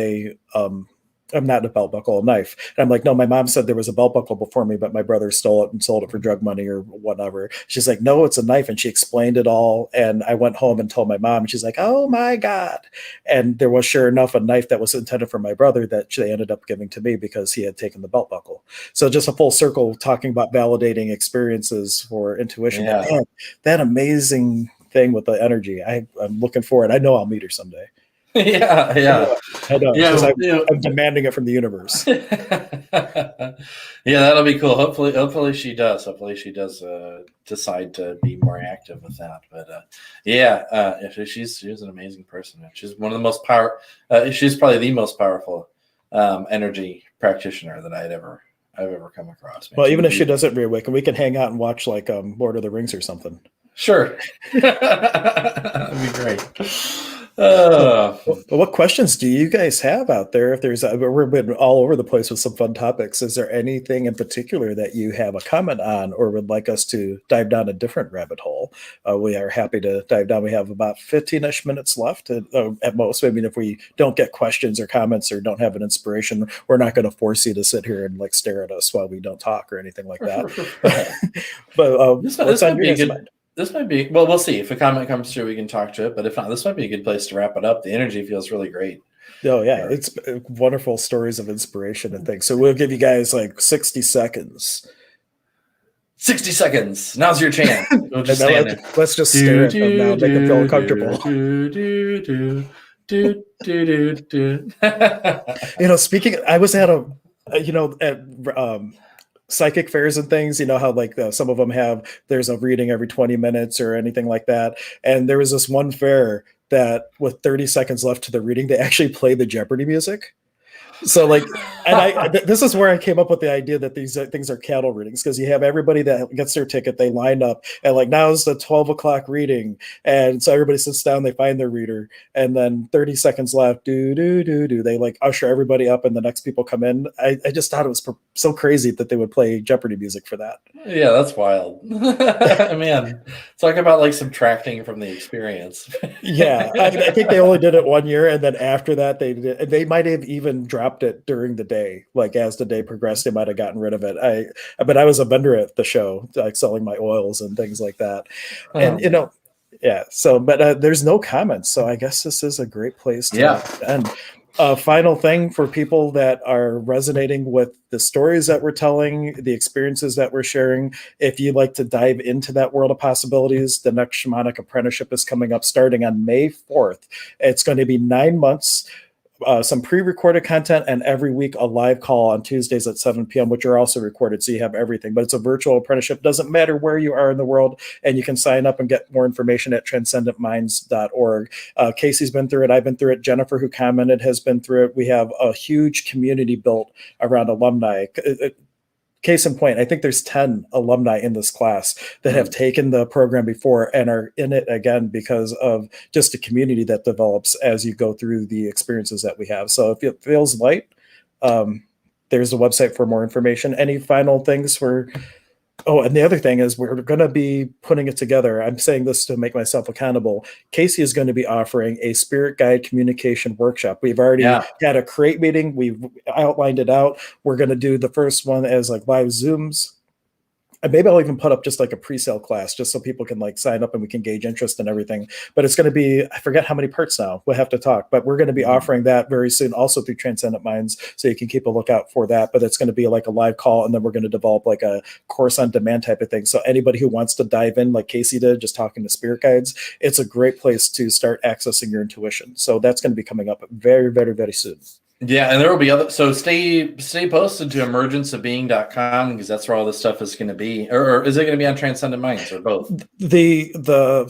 Speaker 1: I'm not a belt buckle, a knife. And I'm like, no, my mom said there was a belt buckle before me, but my brother stole it and sold it for drug money or whatever. She's like, no, it's a knife. And she explained it all. And I went home and told my mom, and she's like, oh my God. And there was sure enough a knife that was intended for my brother that they ended up giving to me because he had taken the belt buckle. So just a full circle talking about validating experiences for intuition.
Speaker 2: Yeah.
Speaker 1: Man, that amazing thing with the energy. I'm looking forward. I know I'll meet her someday.
Speaker 2: Yeah.
Speaker 1: I know. I'm demanding it from the universe.
Speaker 2: Yeah, that'll be cool. Hopefully she does. Hopefully she does decide to be more active with that. But she's an amazing person. She's one of the most she's probably the most powerful energy practitioner that I've ever come across.
Speaker 1: Well, even if she doesn't reawaken, we can hang out and watch like Lord of the Rings or something.
Speaker 2: Sure. That'd be great.
Speaker 1: Well, what questions do you guys have out there? If there's, we've been all over the place with some fun topics. Is there anything in particular that you have a comment on, or would like us to dive down a different rabbit hole? We are happy to dive down. We have about 15-ish minutes left at most. I mean, if we don't get questions or comments or don't have an inspiration, we're not going to force you to sit here and like stare at us while we don't talk or anything like that. But
Speaker 2: this might be a good. This might be, well, we'll see. If a comment comes through, we can talk to it. But if not, this might be a good place to wrap it up. The energy feels really great.
Speaker 1: Oh, yeah. It's wonderful stories of inspiration and things. So we'll give you guys like 60 seconds.
Speaker 2: 60 seconds. Now's your chance. We'll just
Speaker 1: let's just stare at them now, make them feel uncomfortable. Speaking, I was at psychic fairs and things, how like some of them there's a reading every 20 minutes or anything like that. And there was this one fair that with 30 seconds left to the reading, they actually play the Jeopardy music. So like, and this is where I came up with the idea that these things are cattle readings, because you have everybody that gets their ticket, they line up, and like now is the 12 o'clock reading, and so everybody sits down, they find their reader, and then 30 seconds left, they like usher everybody up, and the next people come in. I just thought it was so crazy that they would play Jeopardy music for that.
Speaker 2: Yeah, that's wild. Man, talk about like subtracting from the experience.
Speaker 1: Yeah, I think they only did it 1 year, and then after that they might have even dropped it during the day. Like as the day progressed, they might have gotten rid of it. But I was a vendor at the show, like selling my oils and things like that. And yeah. So, but there's no comments, so I guess this is a great place to end. Final thing for people that are resonating with the stories that we're telling, the experiences that we're sharing. If you'd like to dive into that world of possibilities, the next Shamanic Apprenticeship is coming up starting on May 4th. It's going to be 9 months. Some pre-recorded content, and every week a live call on Tuesdays at 7 p.m., which are also recorded, so you have everything. But it's a virtual apprenticeship. Doesn't matter where you are in the world, and you can sign up and get more information at transcendentminds.org. Casey's been through it. I've been through it. Jennifer, who commented, has been through it. We have a huge community built around alumni. Case in point, I think there's 10 alumni in this class that have taken the program before and are in it again because of just the community that develops as you go through the experiences that we have. So if it feels light, there's a website for more information. Any final things for... Oh, and the other thing is we're going to be putting it together. I'm saying this to make myself accountable. Casey is going to be offering a spirit guide communication workshop. We've already had a create meeting. We've outlined it out. We're going to do the first one as like live Zooms. And maybe I'll even put up just like a pre-sale class just so people can like sign up and we can gauge interest and everything. But it's going to be, I forget how many parts now. We'll have to talk. But we're going to be offering that very soon also through Transcendent Minds. So you can keep a lookout for that. But it's going to be like a live call. And then we're going to develop like a course on demand type of thing. So anybody who wants to dive in like Casey did, just talking to spirit guides, it's a great place to start accessing your intuition. So that's going to be coming up very, very, very soon.
Speaker 2: Yeah, and there will be other. So stay posted to emergenceofbeing.com because that's where all this stuff is going to be. Or is it going to be on Transcendent Minds or both?
Speaker 1: The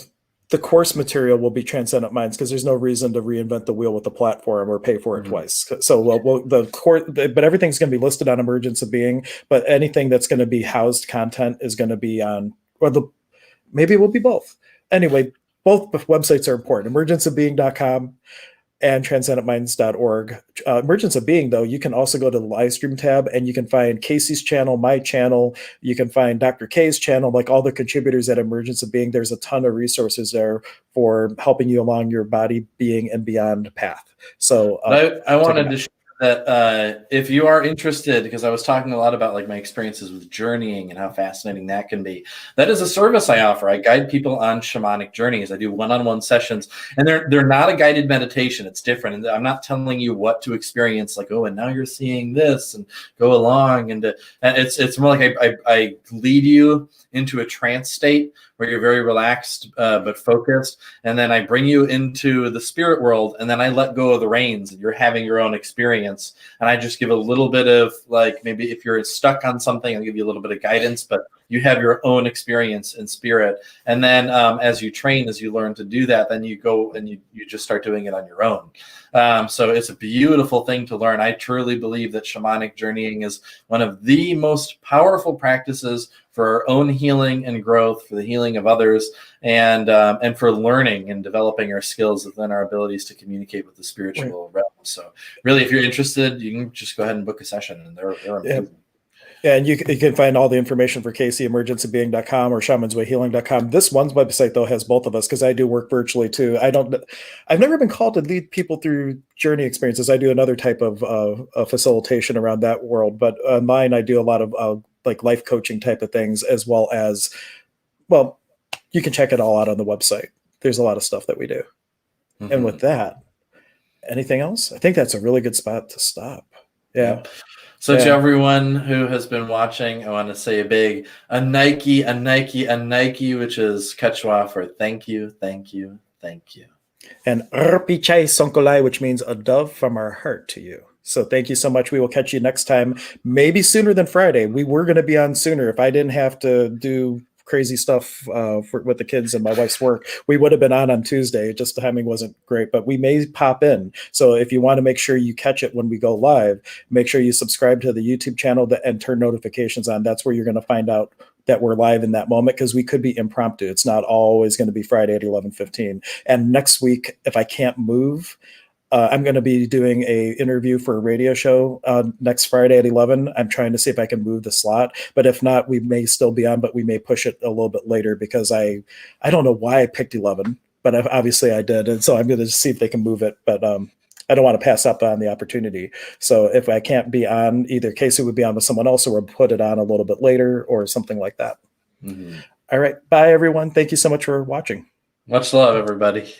Speaker 1: course material will be Transcendent Minds because there's no reason to reinvent the wheel with the platform or pay for it twice. So but everything's going to be listed on Emergence of Being. But anything that's going to be housed content is going to be on, maybe it will be both. Anyway, both websites are important. Emergenceofbeing.com. and transcendentminds.org. Emergence of Being, though, you can also go to the live stream tab and you can find Casey's channel, my channel. You can find Dr. K's channel, like all the contributors at Emergence of Being. There's a ton of resources there for helping you along your body, being, and beyond path. So
Speaker 2: I wanted to share that if you are interested, because I was talking a lot about like my experiences with journeying and how fascinating that can be. That is a service I offer. I guide people on shamanic journeys. I do one-on-one sessions, and they're not a guided meditation. It's different. And I'm not telling you what to experience, like, oh, and now you're seeing this, and go along. And it's more like I lead you into a trance state where you're very relaxed but focused, and then I bring you into the spirit world, and then I let go of the reins, and you're having your own experience. experience, and I just give a little bit of, like, maybe if you're stuck on something, I'll give you a little bit of guidance, but you have your own experience in spirit. And then as you train, as you learn to do that, then you go and you just start doing it on your own. So it's a beautiful thing to learn. I truly believe that shamanic journeying is one of the most powerful practices for our own healing and growth, for the healing of others, and for learning and developing our skills within our abilities to communicate with the spiritual realm. So really, if you're interested, you can just go ahead and book a session, and they're amazing.
Speaker 1: Yeah, and you can find all the information for CaseyEmergencyBeing.com or ShamansWayHealing.com. This one website, though, has both of us, because I do work virtually too. I've never been called to lead people through journey experiences. I do another type of facilitation around that world, but mine, I do a lot of like life coaching type of things, as well as, well, you can check it all out on the website. There's a lot of stuff that we do. Mm-hmm. And with that, anything else? I think that's a really good spot to stop. Yeah.
Speaker 2: So to everyone who has been watching, I want to say a Nike, which is Quechua for thank you, thank you, thank you.
Speaker 1: And Rpichai Sonkolai, which means a dove from our heart to you. So thank you so much. We will catch you next time, maybe sooner than Friday. We were going to be on sooner. If I didn't have to do crazy stuff with the kids and my wife's work, we would have been on Tuesday. Just the timing wasn't great, but we may pop in. So if you want to make sure you catch it when we go live, make sure you subscribe to the YouTube channel and turn notifications on. That's where you're going to find out that we're live in that moment, because we could be impromptu. It's not always going to be Friday at 11:15. And next week, if I can't move, I'm going to be doing a interview for a radio show next Friday at 11. I'm trying to see if I can move the slot, but if not, we may still be on, but we may push it a little bit later, because I don't know why I picked 11, but obviously I did. And so I'm going to see if they can move it, but I don't want to pass up on the opportunity. So if I can't be on, either Casey would be on with someone else, or we'll put it on a little bit later or something like that. Mm-hmm. All right. Bye, everyone. Thank you so much for watching.
Speaker 2: Much love, everybody.